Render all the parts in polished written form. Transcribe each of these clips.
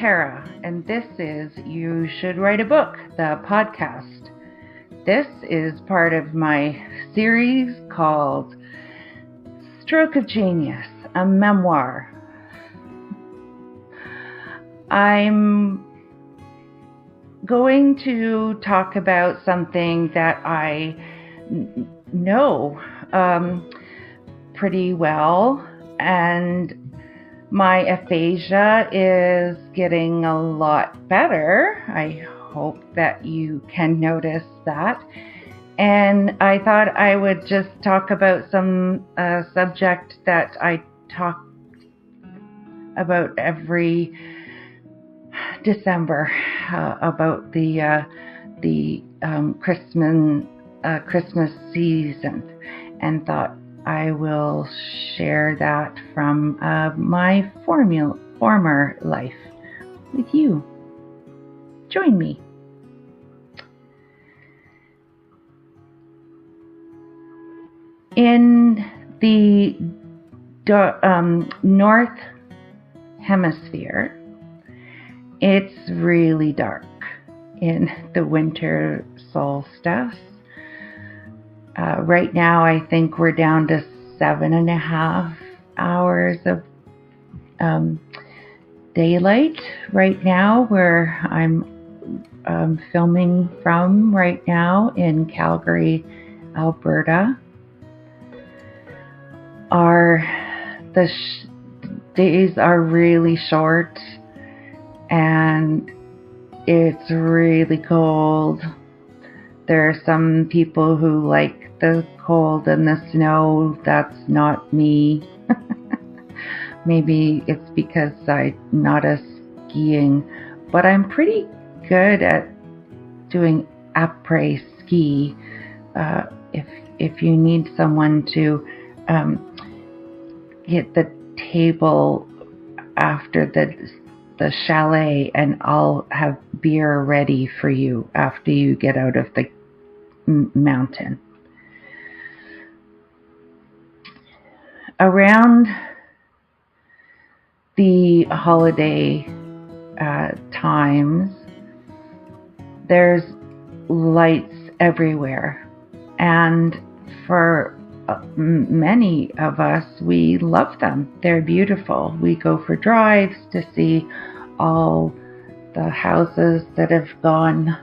Kara, and this is You Should Write a Book, the podcast. This is part of my series called Stroke of Genius, a Memoir. I'm going to talk about something that I know pretty well, and my aphasia is getting a lot better. I hope that you can notice that. And I thought I would just talk about some subject that I talk about every December, about the Christmas season, and thought I will share that from my former life with you. Join me. In the North Hemisphere, it's really dark in the winter solstice. Right now, I think we're down to 7.5 hours of daylight right now, where I'm filming from right now in Calgary, Alberta. The days are really short, and it's really cold. There are some people who like the cold and the snow. That's not me. Maybe it's because I'm not a skiing, but I'm pretty good at doing après ski. If you need someone to get the table after the chalet, and I'll have beer ready for you after you get out of the mountain. Around the holiday times, there's lights everywhere, and for many of us, we love them. They're beautiful. We go for drives to see all the houses that have gone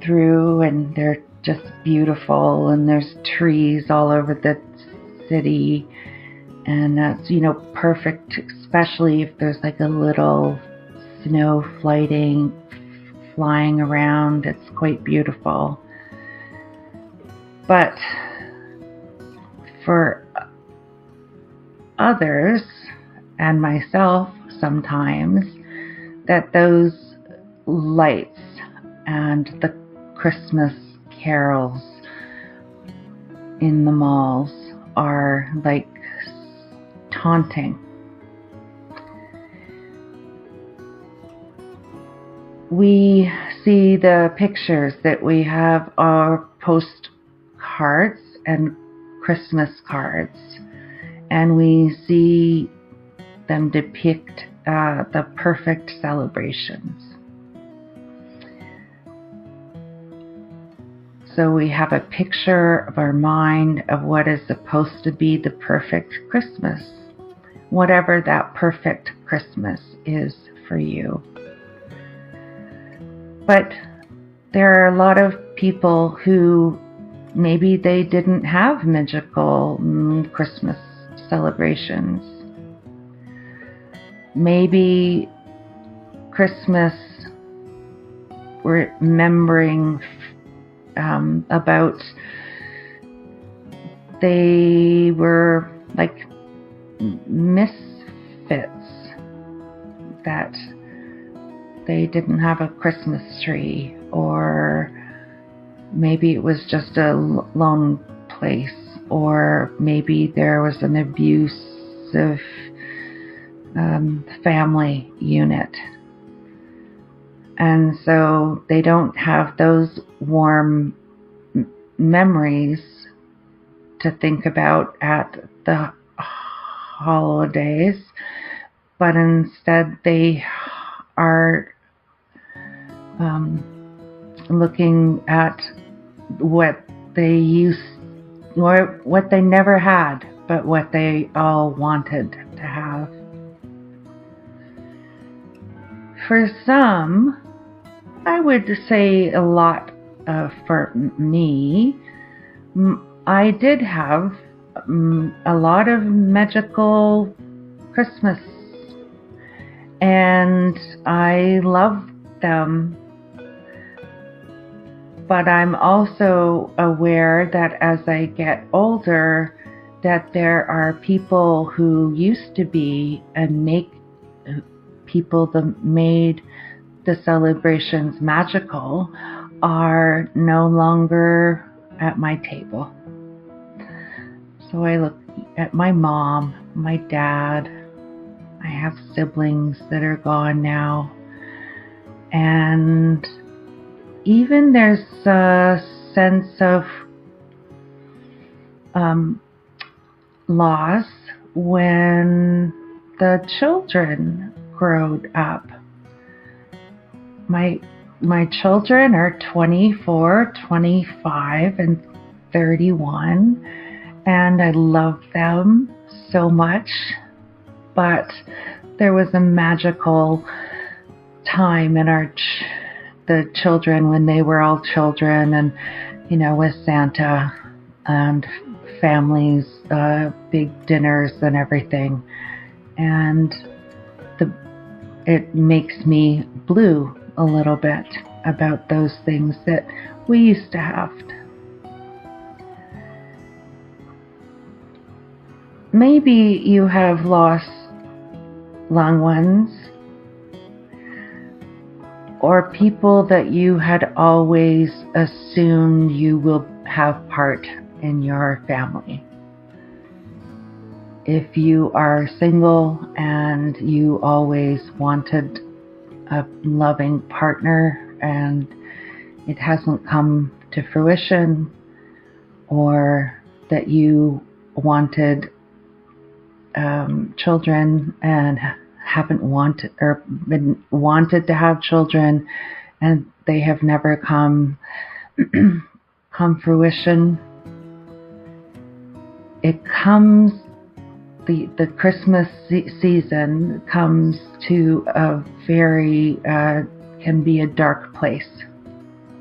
through, and they're just beautiful, and there's trees all over the city, and that's, perfect, especially if there's like a little snow flying around. It's quite beautiful. But for others, and myself sometimes, that those lights and the Christmas carols in the malls are like taunting. We see the pictures that we have, our postcards and Christmas cards, and we see them depict the perfect celebrations. So we have a picture of our mind of what is supposed to be the perfect Christmas, whatever that perfect Christmas is for you. But there are a lot of people who maybe they didn't have magical Christmas celebrations. Maybe Christmas, remembering about they were like misfits, that they didn't have a Christmas tree, or maybe it was just a lone place, or maybe there was an abusive family unit. And so they don't have those warm memories to think about at the holidays, but instead they are looking at what they never had, but what they all wanted to have. For some, I would say a lot for me, I did have a lot of magical Christmas, and I loved them. But I'm also aware that as I get older, that there are people who used to be and people that made the celebrations magical are no longer at my table. So I look at my mom, my dad. I have siblings that are gone now. And even there's a sense of loss when the children growed up. My children are 24, 25, and 31, and I love them so much, but there was a magical time in the children when they were all children, and with Santa and families, big dinners and everything, and it makes me blue a little bit about those things that we used to have. Maybe you have lost loved ones or people that you had always assumed you will have part in your family. If you are single and you always wanted a loving partner and it hasn't come to fruition, or that you wanted children and haven't wanted or been wanted to have children and they have never come fruition, it comes. The Christmas season comes to a very can be a dark place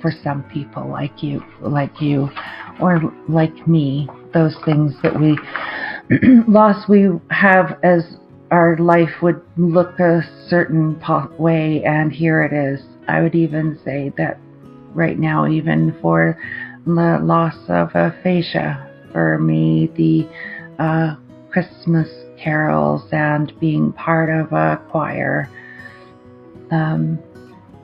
for some people like you, or like me. Those things that we lost, we have as our life would look a certain way, and here it is. I would even say that right now, even for the loss of aphasia, for me, the Christmas carols and being part of a choir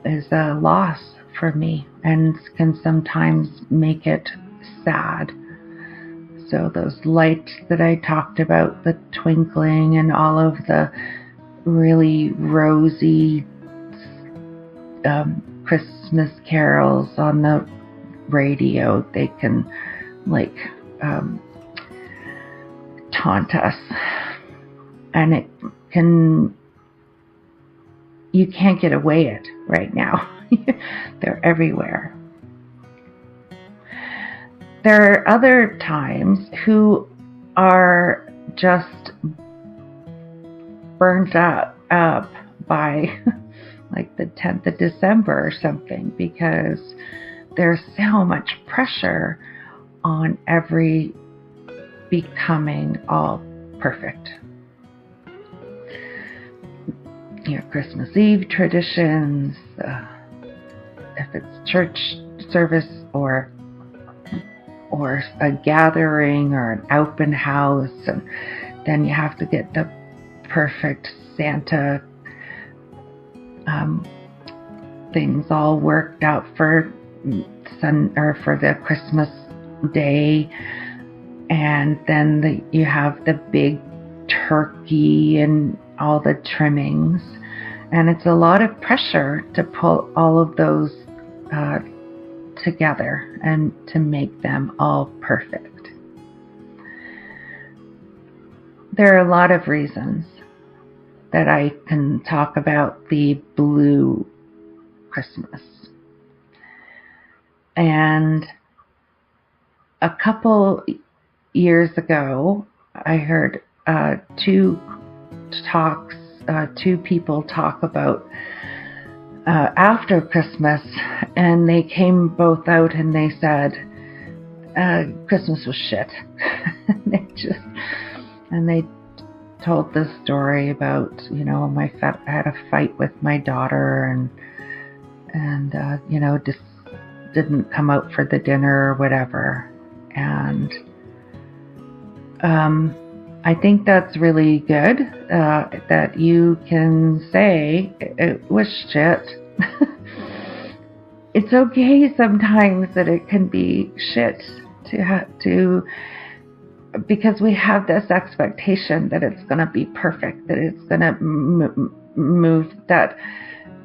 is a loss for me and can sometimes make it sad. So those lights that I talked about, the twinkling and all of the really rosy Christmas carols on the radio, they can taunt us, and you can't get away it right now. They're everywhere. There are other times who are just burnt up by the 10th of December or something, because there's so much pressure on every becoming all perfect. Your Christmas Eve traditions, if it's church service or a gathering or an open house, and then you have to get the perfect Santa things all worked out for the Christmas day. And then you have the big turkey and all the trimmings. And it's a lot of pressure to pull all of those together and to make them all perfect. There are a lot of reasons that I can talk about the Blue Christmas. And a couple years ago, I heard two people talk about after Christmas, and they came both out and they said Christmas was shit. they told this story about, I had a fight with my daughter, and just didn't come out for the dinner or whatever. And I think that's really good, that you can say it was shit. It's okay sometimes that it can be shit because we have this expectation that it's going to be perfect, that it's going to move that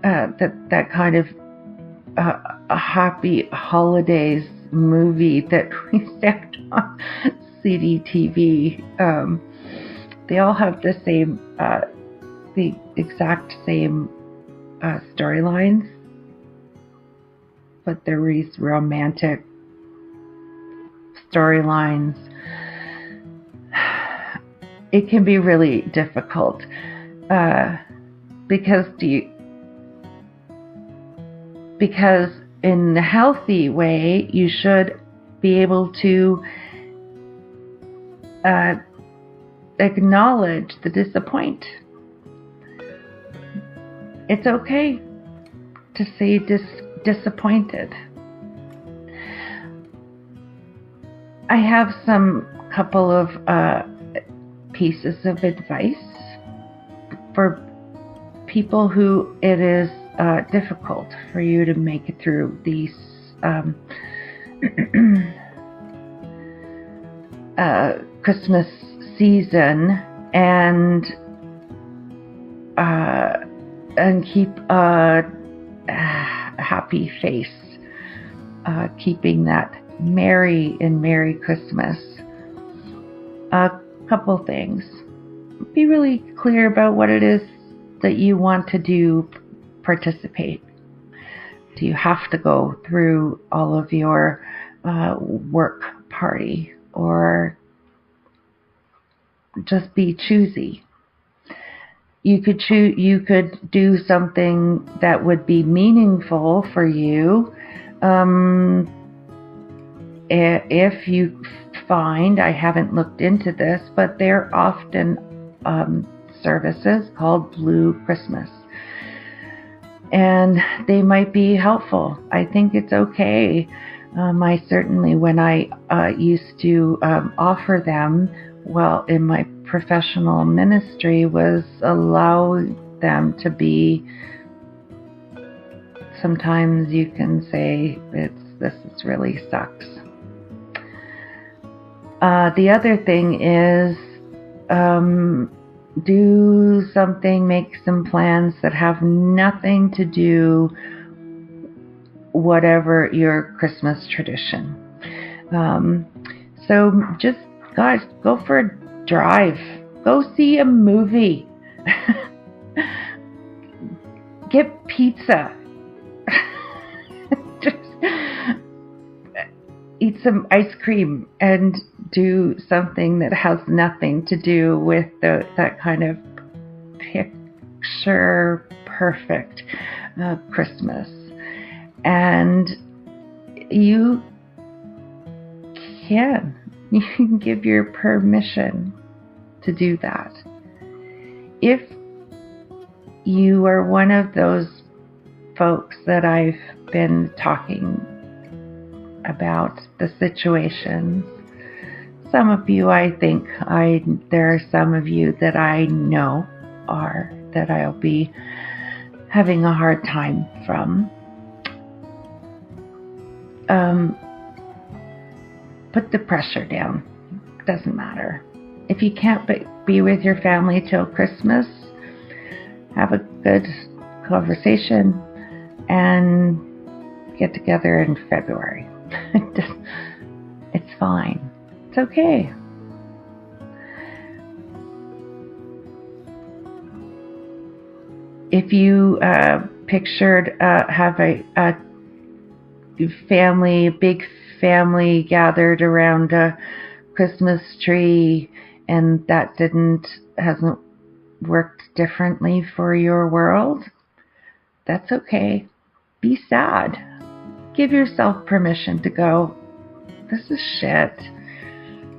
kind of a happy holidays movie that we found on CDTV. They all have the exact same storylines, but they're these romantic storylines. It can be really difficult because in the healthy way, you should be able to acknowledge the disappoint. It's okay to say disappointed. I have couple of pieces of advice for people who it is difficult for you to make it through these Christmas season and keep a happy face, keeping that Merry Christmas. A couple things. Be really clear about what it is that you want to do, participate. Do you have to go through all of your work party, or just be choosy? You could do something that would be meaningful for you. If you find, I haven't looked into this, but there are often services called Blue Christmas, and they might be helpful. I think it's okay. I certainly, when I used to offer them, in my professional ministry, was allow them to be. Sometimes you can say this really sucks. The other thing is do something, make some plans that have nothing to do whatever your Christmas tradition. So just, guys, go for a drive. Go see a movie. Get pizza. Just eat some ice cream and do something that has nothing to do with that kind of picture perfect Christmas. And you can give your permission to do that. If you are one of those folks that I've been talking about, the situations, some of you, I think there are some of you that I know that I'll be having a hard time from. Put the pressure down. Doesn't matter. If you can't be with your family till Christmas, have a good conversation and get together in February. It's fine. It's okay. if you pictured have a family, big family gathered around a Christmas tree, and that hasn't worked differently for your world, that's okay. Be sad. Give yourself permission to go, this is shit.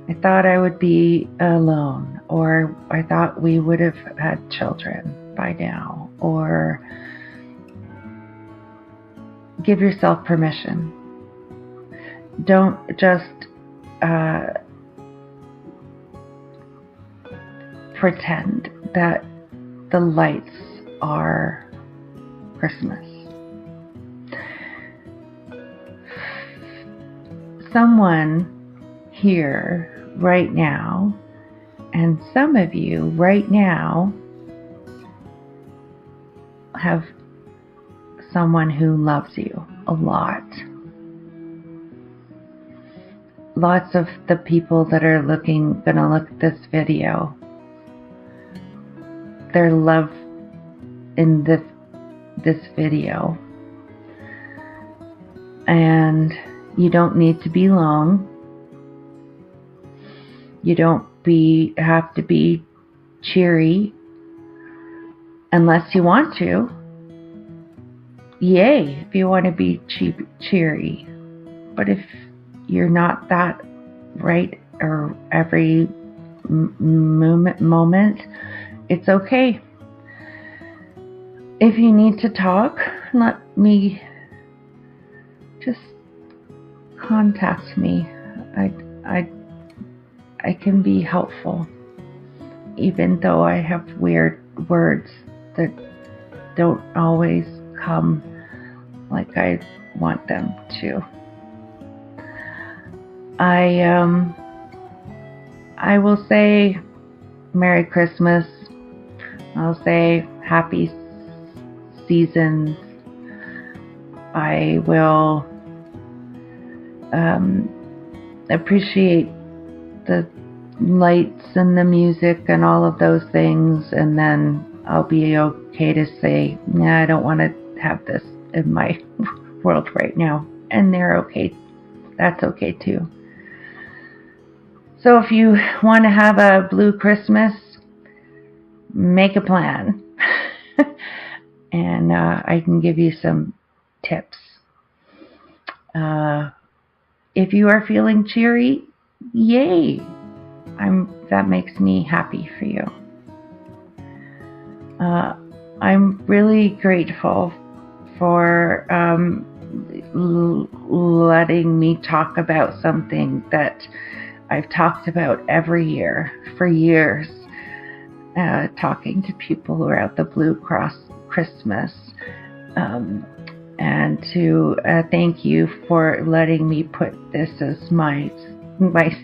I thought I would be alone, or I thought we would have had children by now, or give yourself permission. Don't just pretend that the lights are Christmas. Someone here right now, and some of you right now, have someone who loves you a lot. Lots of the people that are gonna look at this video, their love in this video. And you don't need to be long. You don't have to be cheery unless you want to. Yay, if you want to be cheery. But if you're not that right or every moment, it's okay. If you need to talk, let me just contact me. I can be helpful, even though I have weird words that don't always come like I want them to. I will say Merry Christmas. I'll say Happy Seasons. I will appreciate the lights and the music and all of those things, and then I'll be okay to say, nah, I don't want to have this in my world right now. And they're okay. That's okay too. So if you want to have a blue Christmas, make a plan. And I can give you some tips. If you are feeling cheery, yay! That makes me happy for you. I'm really grateful for letting me talk about something that I've talked about every year for years, talking to people about the Blue Cross Christmas, and to thank you for letting me put this as my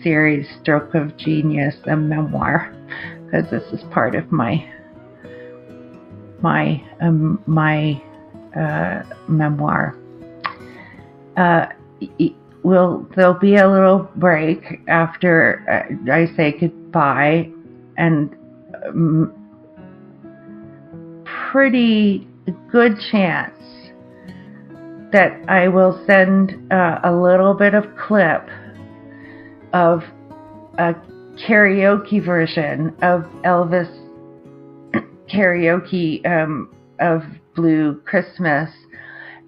series, Stroke of Genius, a memoir, because this is part of my memoir. There'll be a little break after I say goodbye, and pretty good chance that I will send a little bit of clip of a karaoke version of Elvis karaoke of Blue Christmas,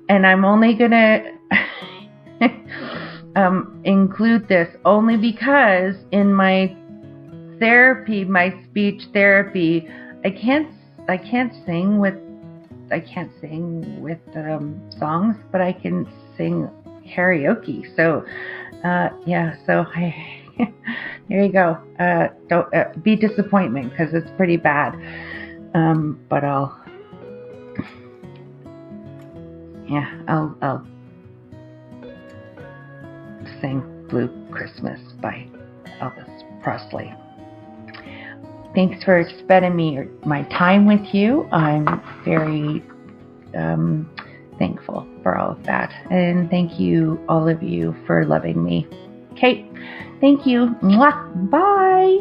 and I'm only gonna include this only because in my therapy, my speech therapy, I can't sing with songs, but I can sing karaoke. So so there you go. Don't be disappointment, because it's pretty bad. But I'll sing Blue Christmas by Elvis Presley. Thanks for spending my time with you. I'm very thankful for all of that. And thank you, all of you, for loving me. Okay, thank you. Mwah. Bye.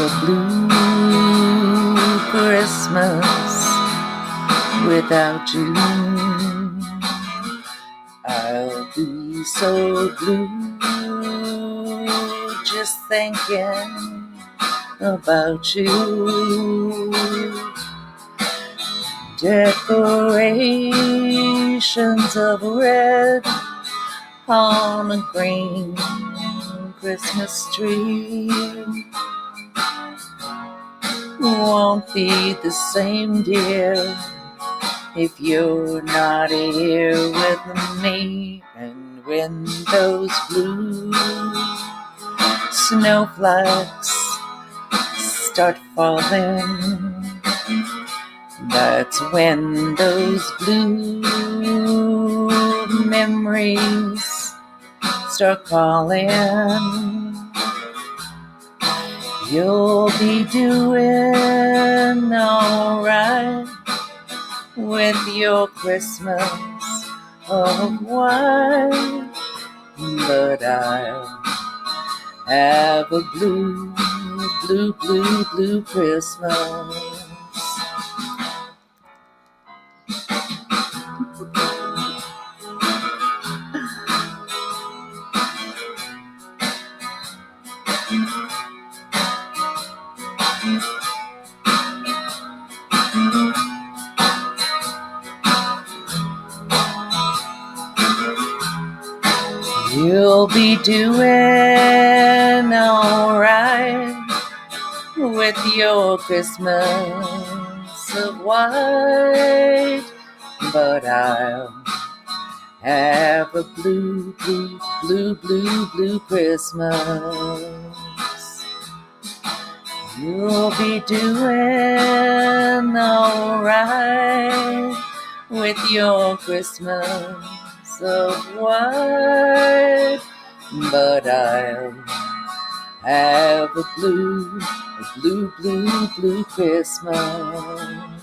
a blue Christmas without you. I'll be so blue just thinking about you. Decorations of red on a green Christmas tree won't be the same, dear, if you're not here with me. And when those blue snowflakes start falling, that's when those blue memories start calling. You'll be doing alright with your Christmas of white, but I'll have a blue, blue, blue, blue Christmas. You'll be doing alright with your Christmas of white, but I'll have a blue, blue, blue, blue, blue Christmas. You'll be doing alright with your Christmas of white, but I'll have a blue, blue, blue Christmas.